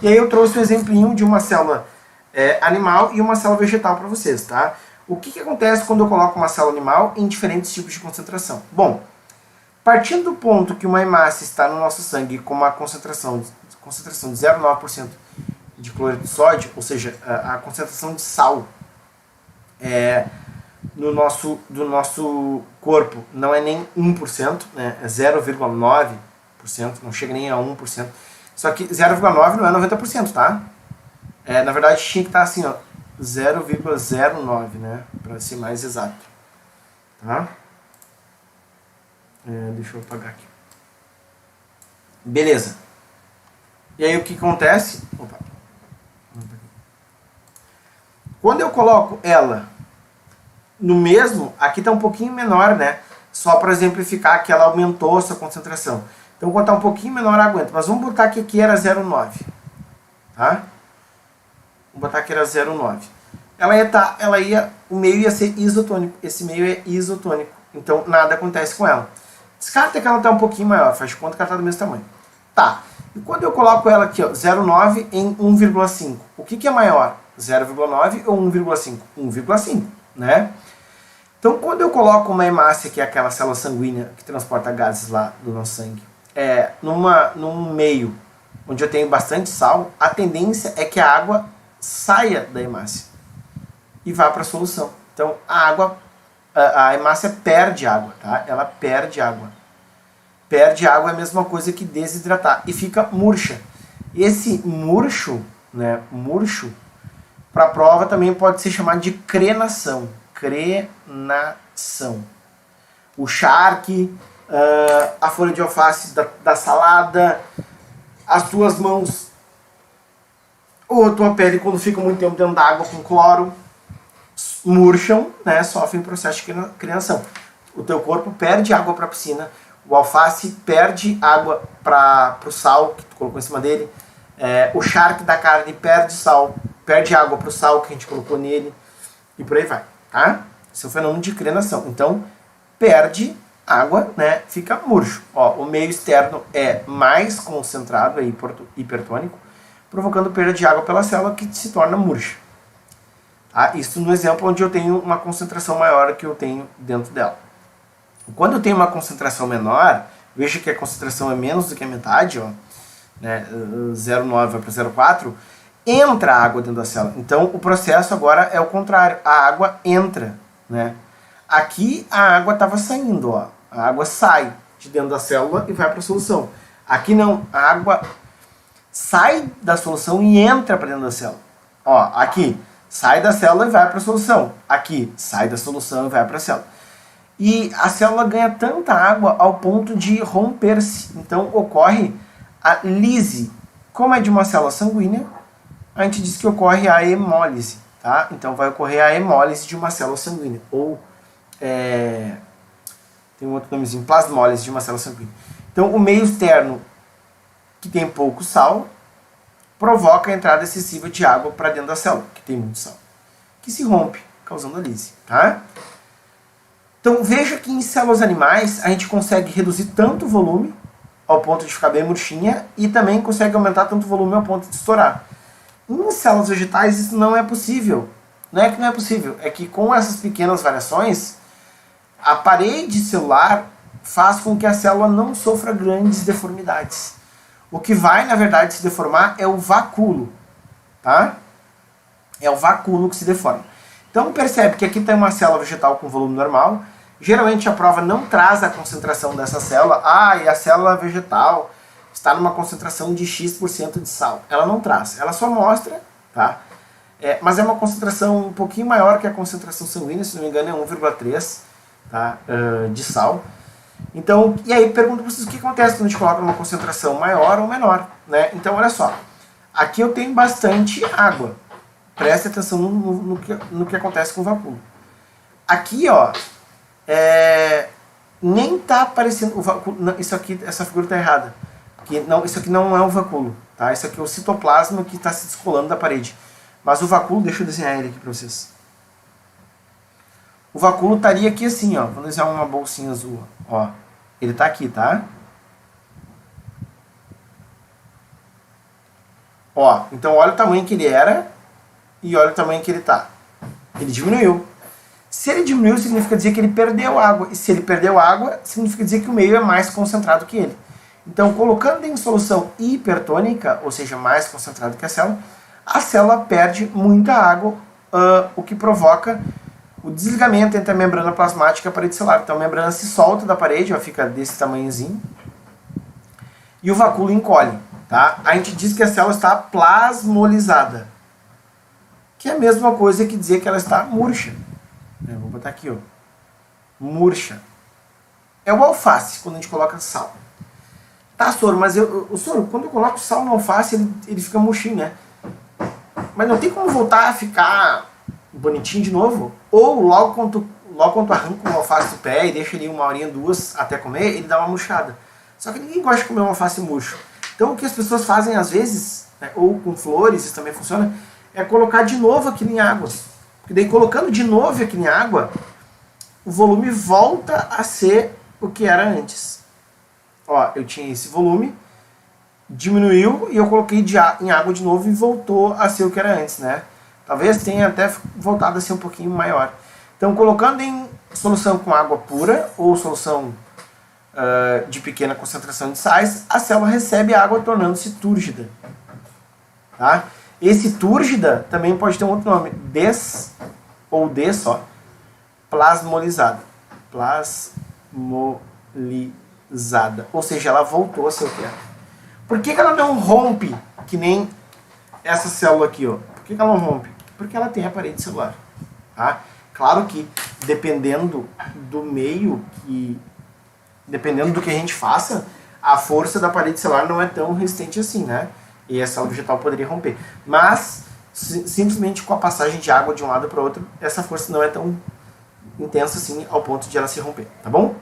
E aí eu trouxe um exemplinho de uma célula animal e uma célula vegetal para vocês, tá? O que acontece quando eu coloco uma célula animal em diferentes tipos de concentração? Bom, partindo do ponto que uma hemácia está no nosso sangue com uma concentração de 0,9% de cloreto de sódio, ou seja, a concentração de sal do nosso corpo não é nem 1%, né? É 0,9%, não chega nem a 1%. Só que 0,9 não é 90%, tá? Na verdade tinha que estar assim, ó, 0,09, né? Para ser mais exato. Tá? Deixa eu apagar aqui. Beleza. E aí o que acontece? Opa. Quando eu coloco ela no mesmo, aqui está um pouquinho menor, né? Só para exemplificar que ela aumentou a sua concentração. Então quando está um pouquinho menor, aguenta. Mas vamos botar que aqui era 0,9. Tá? Vamos botar que era 0,9. O meio ia ser isotônico. Esse meio é isotônico. Então nada acontece com ela. Descarta que ela está um pouquinho maior. Faz de conta que ela está do mesmo tamanho. Tá. E quando eu coloco ela aqui, 0,9 em 1,5. O que é maior? 0,9 ou 1,5? 1,5, né? Então, quando eu coloco uma hemácia, que é aquela célula sanguínea que transporta gases lá do nosso sangue, num meio onde eu tenho bastante sal, a tendência é que a água saia da hemácia e vá para a solução. Então, a hemácia perde água, tá? Ela perde água. Perde água é a mesma coisa que desidratar e fica murcha. Esse murcho, né, para a prova também pode ser chamado de crenação. Crenação. O charque, a folha de alface da salada, as tuas mãos ou a tua pele quando fica muito tempo dentro da água com cloro, murcham, né, sofrem processo de crenação. O teu corpo perde água para a piscina, o alface perde água para o sal que tu colocou em cima dele, o charque da carne perde água para o sal que a gente colocou nele, e por aí vai, tá? Esse é o fenômeno de crenação. Então, perde água, né? Fica murcho. Ó, o meio externo é mais concentrado, é hipertônico, provocando perda de água pela célula que se torna murcha. Tá? Isso no exemplo onde eu tenho uma concentração maior que eu tenho dentro dela. Quando eu tenho uma concentração menor, veja que a concentração é menos do que a metade, ó, né? 0,9 vai para 0,4, entra a água dentro da célula. Então o processo agora é o contrário, a água entra, né? Aqui a água estava saindo, ó. A água sai de dentro da célula e vai para a solução. Aqui não, a água sai da solução e entra para dentro da célula. Ó, aqui sai da célula e vai para a solução. Aqui sai da solução e vai para a célula. E a célula ganha tanta água ao ponto de romper-se. Então ocorre a lise. Como é de uma célula sanguínea, a gente diz que ocorre a hemólise, tá? Então vai ocorrer a hemólise de uma célula sanguínea, ou tem um outro nomezinho, plasmólise de uma célula sanguínea. Então o meio externo, que tem pouco sal, provoca a entrada excessiva de água para dentro da célula, que tem muito sal, que se rompe, causando a lise, tá? Então veja que em células animais a gente consegue reduzir tanto o volume ao ponto de ficar bem murchinha e também consegue aumentar tanto o volume ao ponto de estourar. Em células vegetais isso não é possível. Não é que não é possível, é que com essas pequenas variações, a parede celular faz com que a célula não sofra grandes deformidades. O que vai, na verdade, se deformar é o vacúolo, tá? É o vacúolo que se deforma. Então percebe que aqui tem uma célula vegetal com volume normal. Geralmente a prova não traz a concentração dessa célula. E a célula vegetal está numa concentração de X% de sal. Ela não traz, ela só mostra, tá? Mas é uma concentração um pouquinho maior que a concentração sanguínea, se não me engano é 1,3, tá? De sal. Então, e aí pergunto para vocês o que acontece quando a gente coloca uma concentração maior ou menor, né? Então olha só, aqui eu tenho bastante água. Preste atenção no que acontece com o vacúolo. Aqui, ó, nem tá aparecendo o vacúolo. Não, isso aqui, essa figura está errada. Isso aqui não é o vacúolo, tá? Isso aqui é o citoplasma que está se descolando da parede. Mas o vacúolo, deixa eu desenhar ele aqui para vocês. O vacúolo estaria aqui assim, ó. Vou desenhar uma bolsinha azul, ó. Ele está aqui, tá? Ó, então olha o tamanho que ele era e olha o tamanho que ele tá. Ele diminuiu. Se ele diminuiu, significa dizer que ele perdeu água. E se ele perdeu água, significa dizer que o meio é mais concentrado que ele. Então, colocando em solução hipertônica, ou seja, mais concentrado que a célula perde muita água, o que provoca o desligamento entre a membrana plasmática e a parede celular. Então, a membrana se solta da parede, ó, fica desse tamanhozinho, e o vacúolo encolhe. Tá? A gente diz que a célula está plasmolizada, que é a mesma coisa que dizer que ela está murcha. Eu vou botar aqui, ó. Murcha. É o alface, quando a gente coloca sal. Tá, soro, mas quando eu coloco sal no alface, ele fica murchinho, né? Mas não tem como voltar a ficar bonitinho de novo? Ou logo quando tu arranca o alface do pé e deixa ali 1 horinha, 2 até comer, ele dá uma murchada. Só que ninguém gosta de comer um alface murcho. Então o que as pessoas fazem às vezes, né, ou com flores, isso também funciona, é colocar de novo aquilo em água. Porque daí colocando de novo aquilo em água, o volume volta a ser o que era antes. Ó, eu tinha esse volume, diminuiu e eu coloquei em água de novo e voltou a ser o que era antes, né? Talvez tenha até voltado a ser um pouquinho maior. Então, colocando em solução com água pura ou solução de pequena concentração de sais, a célula recebe água tornando-se túrgida. Tá? Esse túrgida também pode ter um outro nome, plasmolizada. Plasmolizada. Ou seja, ela voltou a ser o que era. Por que ela não rompe que nem essa célula aqui, ó? Por que ela não rompe? Porque ela tem a parede celular. Tá? Claro que dependendo do meio, dependendo do que a gente faça, a força da parede celular não é tão resistente assim, né? E a célula vegetal poderia romper. Mas, simplesmente com a passagem de água de um lado para o outro, essa força não é tão intensa assim ao ponto de ela se romper, tá bom?